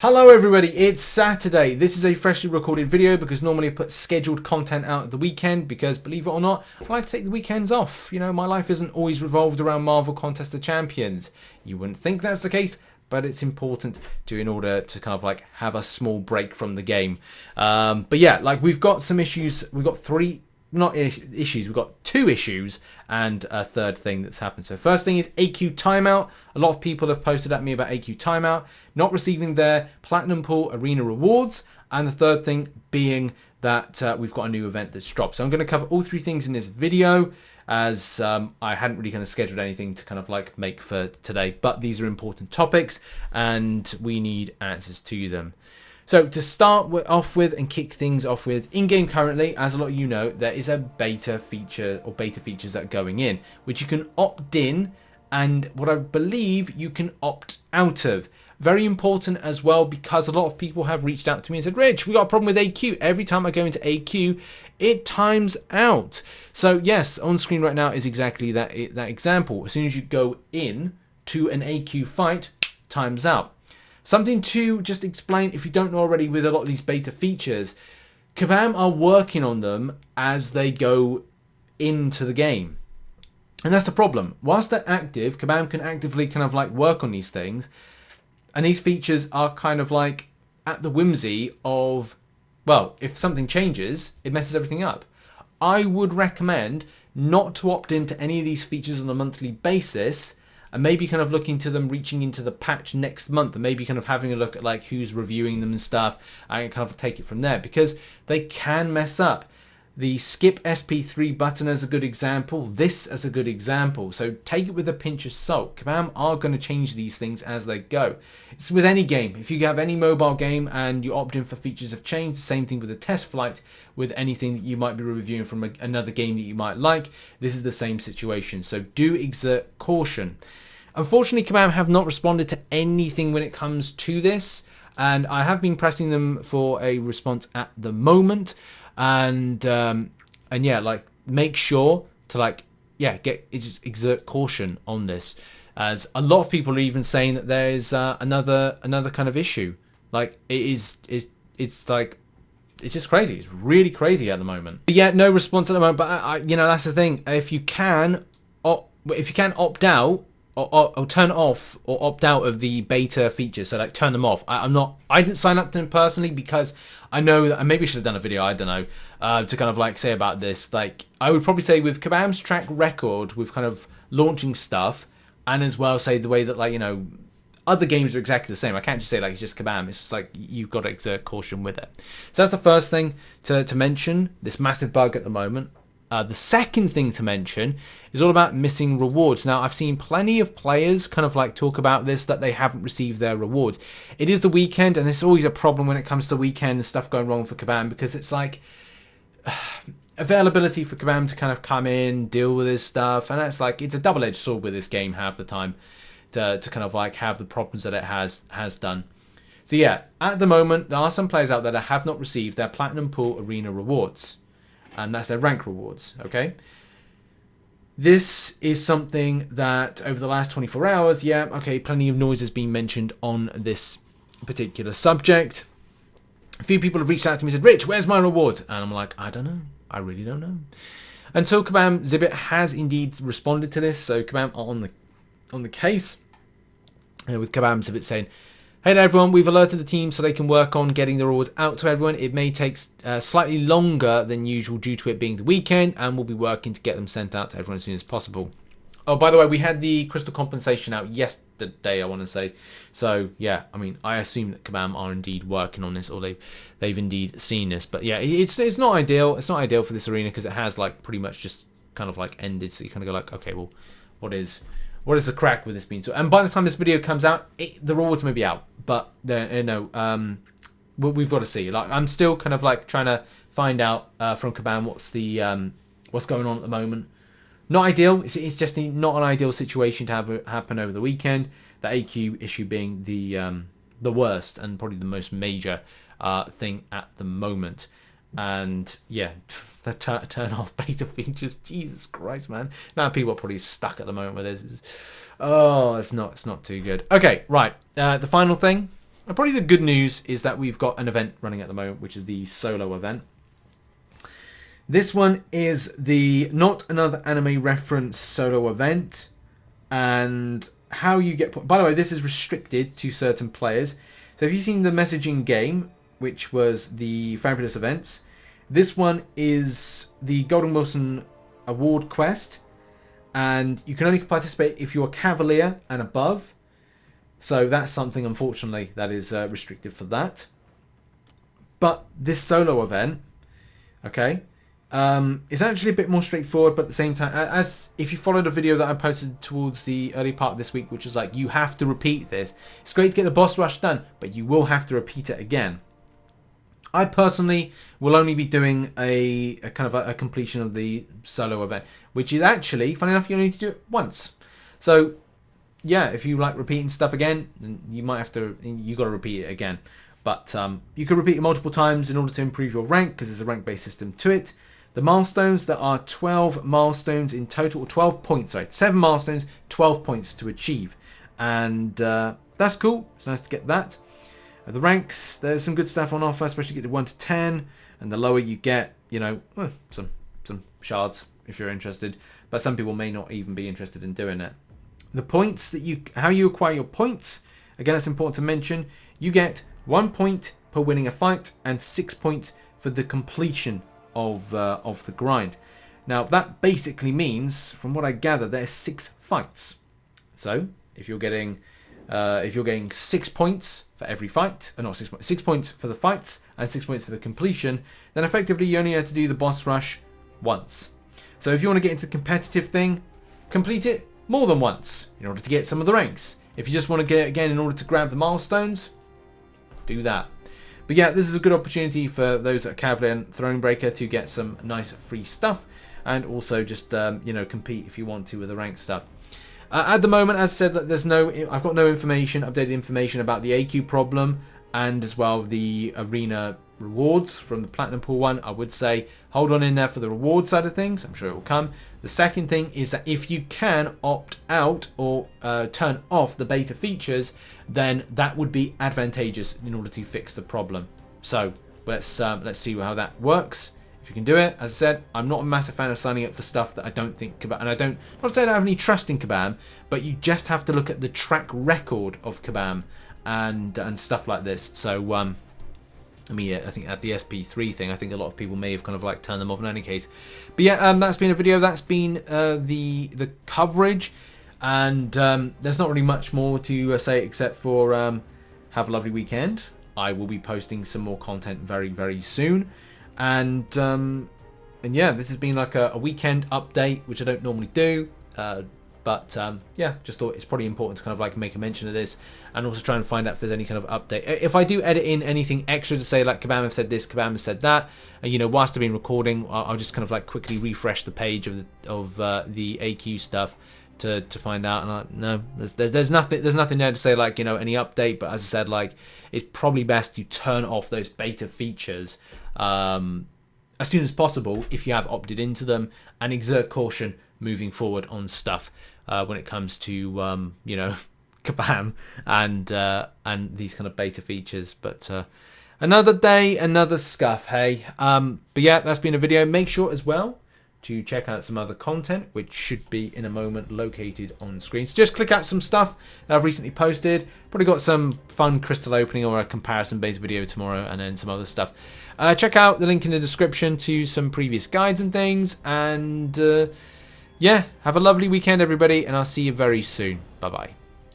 Hello everybody, it's Saturday. This is a freshly recorded video because normally I put scheduled content out at the weekend because, believe it or not, I like to take the weekends off. You know, my life isn't always revolved around Marvel Contest of Champions. You wouldn't think that's the case, but it's important to in order to kind of like have a small break from the game. But yeah, like we've got some issues. We've got we've got two issues and a third thing that's happened. So first thing is AQ timeout. A lot of people have posted at me about AQ timeout not receiving their Platinum Pool Arena rewards, and the third thing being that we've got a new event that's dropped. So I'm going to cover all three things in this video, as I hadn't really kind of scheduled anything to kind of like make for today, but these are important topics and we need answers to them. So to start off with and kick things off with, in-game currently, as a lot of you know, there is a beta feature or beta features that are going in, which you can opt in and what I believe you can opt out of. Very important as well, because a lot of people have reached out to me and said, Rich, we got a problem with AQ. Every time I go into AQ, it times out. So yes, on screen right now is exactly that example. As soon as you go in to an AQ fight, times out. Something to just explain, if you don't know already, with a lot of these beta features, Kabam are working on them as they go into the game. And that's the problem. Whilst they're active, Kabam can actively kind of like work on these things. And these features are kind of like at the whimsy of, well, if something changes, it messes everything up. I would recommend not to opt into any of these features on a monthly basis, and maybe kind of looking to them reaching into the patch next month and maybe kind of having a look at like who's reviewing them and stuff and kind of take it from there, because they can mess up. The skip SP3 button as a good example, this as a good example. So take it with a pinch of salt. Kabam are going to change these things as they go. It's with any game. If you have any mobile game and you opt in for features of change, the same thing with a test flight, with anything that you might be reviewing from another game that you might like, this is the same situation. So do exert caution. Unfortunately, Kabam have not responded to anything when it comes to this, and I have been pressing them for a response at the moment. And yeah, like make sure to like just exert caution on this, as a lot of people are even saying that there is another kind of issue. Like it's like it's just crazy. It's really crazy at the moment. But yeah, no response at the moment. But I you know, that's the thing. If you can opt out or turn off or opt out of the beta features, so like turn them off. I didn't sign up to them personally because I know that I maybe should have done a video, I don't know, to kind of like say about this. Like I would probably say with Kabam's track record with kind of launching stuff, and as well say the way that, like, you know, other games are exactly the same. I can't just say like it's just Kabam. It's just like you've got to exert caution with it. So that's the first thing to mention, this massive bug at the moment. The second thing to mention is all about missing rewards. Now, I've seen plenty of players kind of like talk about this, that they haven't received their rewards. It is the weekend, and it's always a problem when it comes to weekend and stuff going wrong for Kabam, because it's like availability for Kabam to kind of come in, deal with this stuff, and that's like, it's a double-edged sword with this game half the time to kind of like have the problems that it has done. So yeah, at the moment, there are some players out there that have not received their Platinum Pool Arena rewards. And that's their rank rewards, okay? This is something that over the last 24 hours, yeah, okay, plenty of noise has been mentioned on this particular subject. A few people have reached out to me and said, Rich, where's my reward? And I'm like, I don't know. I really don't know. Until Kabam Zibit has indeed responded to this, so Kabam are on the case. With Kabam Zibit saying, hey there everyone, we've alerted the team so they can work on getting the rewards out to everyone. It may take slightly longer than usual due to it being the weekend, and we'll be working to get them sent out to everyone as soon as possible. Oh, by the way, we had the crystal compensation out yesterday, I want to say. So yeah, I mean, I assume that Kabam are indeed working on this, or they've indeed seen this. But yeah, it's not ideal. It's not ideal for this arena because it has like pretty much just kind of like ended. So you kind of go like, okay, well, what is the crack with this being? So, and by the time this video comes out, the rewards may be out, but you know, we've got to see. Like, I'm still kind of like trying to find out from Kabam what's going on at the moment. Not ideal. It's just not an ideal situation to have happen over the weekend. The AQ issue being the worst and probably the most major thing at the moment. And yeah, the turn off beta features. Jesus Christ, man. Now people are probably stuck at the moment with this. Oh, it's not too good. Okay, right. The final thing And probably the good news is that we've got an event running at the moment, which is the solo event. This one is the Not Another Anime Reference solo event. And how you get... By the way, this is restricted to certain players. So if you've seen the messaging game, which was the Fabulous Events, this one is the Golden Wilson Award quest. And you can only participate if you're Cavalier and above. So that's something, unfortunately, that is restricted for that. But this solo event, okay, is actually a bit more straightforward, but at the same time, as if you followed a video that I posted towards the early part of this week, which is like, you have to repeat this. It's great to get the boss rush done, but you will have to repeat it again. I personally will only be doing a kind of a completion of the solo event, which is actually, funny enough, you only need to do it once. So yeah, if you like repeating stuff again, then you might have to, you got to repeat it again. But you can repeat it multiple times in order to improve your rank, because there's a rank-based system to it. The milestones, there are 12 milestones in total, 12 points, sorry, 7 milestones, 12 points to achieve. And that's cool, it's nice to get that. The ranks, there's some good stuff on offer, especially get to 1 to 10, and the lower you get, you know, some shards if you're interested. But some people may not even be interested in doing it. The points that how you acquire your points, again, it's important to mention, you get 1 point per winning a fight and 6 points for the completion of the grind. Now that basically means, from what I gather, there's 6 fights. So if you're getting 6 points for every fight, not 6 points, 6 points for the fights and 6 points for the completion, then effectively you only have to do the boss rush once. So if you want to get into the competitive thing, complete it more than once in order to get some of the ranks. If you just want to get it again in order to grab the milestones, do that. But yeah, this is a good opportunity for those at Cavalier and Thronebreaker to get some nice free stuff, and also just you know, compete if you want to with the ranked stuff. At the moment, as I said, I've got no information, updated information about the AQ problem, and as well the arena rewards from the Platinum Pool one. I would say hold on in there for the reward side of things. I'm sure it will come. The second thing is that if you can opt out or turn off the beta features, then that would be advantageous in order to fix the problem. So let's see how that works. If you can do it, as I said, I'm not a massive fan of signing up for stuff that I don't think about, and not saying I have any trust in Kabam, but you just have to look at the track record of Kabam and stuff like this. So I mean, I think at the SP3 thing, I think a lot of people may have kind of like turned them off in any case. But yeah, that's been a video. That's been the coverage, and there's not really much more to say except for have a lovely weekend. I will be posting some more content very, very soon. And yeah, this has been like a weekend update, which I don't normally do. But yeah, just thought it's probably important to kind of like make a mention of this, and also try and find out if there's any kind of update. If I do edit in anything extra to say like Kabam have said this, Kabam have said that, you know, whilst I've been recording, I'll just kind of like quickly refresh the page of the AQ stuff to find out. And no, there's nothing there to say like, you know, any update. But as I said, like, it's probably best to turn off those beta features as soon as possible if you have opted into them, and exert caution moving forward on stuff when it comes to you know, Kabam and these kind of beta features. But another day, another scuff, hey. But yeah, that's been a video. Make sure as well to check out some other content, which should be in a moment located on screen. So just click out some stuff that I've recently posted. Probably got some fun crystal opening or a comparison based video tomorrow, and then some other stuff. Check out the link in the description to some previous guides and things. And yeah, have a lovely weekend, everybody, and I'll see you very soon. Bye bye.